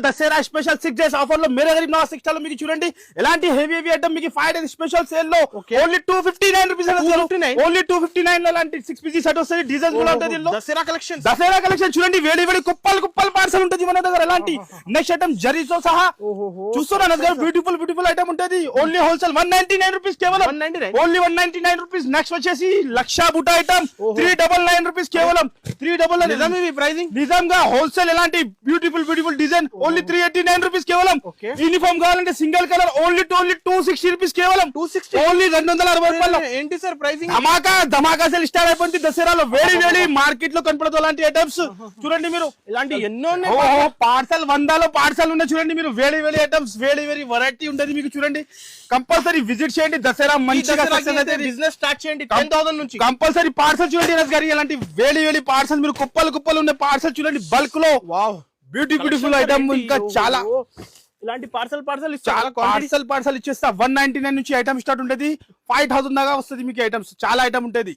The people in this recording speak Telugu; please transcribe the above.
దసరా స్పెషల్ 6 days ఆఫర్ లో మేరే గరీబ్ నవాజ్ టెక్స్టైల్ లో మీకు చూడండి ఎలాంటి హెవీ ఐటమ్ మీకు 5 days స్పెషల్ సేల్ లో ఓన్లీ 259 రూపీస్ ఓన్లీ 259 లో అలాంటి 6 pieces సెట్ వస్తుంది డిజైన్స్ కూడా ఉంటుంది దీనిలో దసరా కలెక్షన్ చూడండి వేడి కుప్పలు పార్సల్ ఉంటుంది మన దగ్గర ఎలాంటి నెక్స్ట్ ఐటమ్ జరీతో సహా చూస్తున్నా దగ్గర బ్యూటిఫుల్ ఐటమ్ ఉంటుంది ఓన్లీ హోల్సేల్ 199 రూపీస్ కేవలం ఓన్లీ 199 రూపీస్ నెక్స్ట్ వచ్చేసి లక్ష బుట్ట ఐటమ్ 399 రూపీస్ కేవలం 399 ప్రైసింగ్ నిజంగా హోల్సేల్ ఎలాంటి బ్యూటిఫుల్ డిజైన్ ఓన్లీ 389 రూపీస్ కేవలం యూనిఫామ్ కావాలంటే సింగిల్ కలర్ ఓన్లీ 260 రూపీస్ కేవలం 260 ఓన్లీ 260 రూపాయలు ఏంటి సార్ ప్రైసింగ్ ధమాకా సేల్ స్టార్ట్ అయిపోయింది దసరాలో వేడి మార్కెట్ లో కనపడదు అలాంటి ఐటమ్స్ చూడండి మీరు ఇలాంటి ఎన్నో పార్సల్ 100లో పార్సల్ ఉన్నాయి చూడండి మీరు వేడి ఐటమ్స్ వేడి వెరైటీ ఉంటుంది మీకు చూడండి కంపల్సరీ విజిట్ చేయండి దసరా మంచిగా సక్సెస్ అయితే బిజినెస్ స్టార్ట్ చేయండి 10,000 నుంచి కంపల్సరీ పార్సల్ చూడండి గారి ఇలాంటి వేడి పార్సల్ మీరు కుప్పలు ఉన్న పార్సల్ చూడండి బల్క్ లో వావ్ బ్యూటిఫుల్ ఐటమ్ ఇంకా చాలా ఇలాంటి పార్సల్ చాలా పార్సల్ ఇచ్చేస్తా 199 నుంచి ఐటమ్ స్టార్ట్ ఉంటుంది 5,000 దాకా వస్తుంది మీకు ఐటమ్స్ చాలా ఐటమ్ ఉంటుంది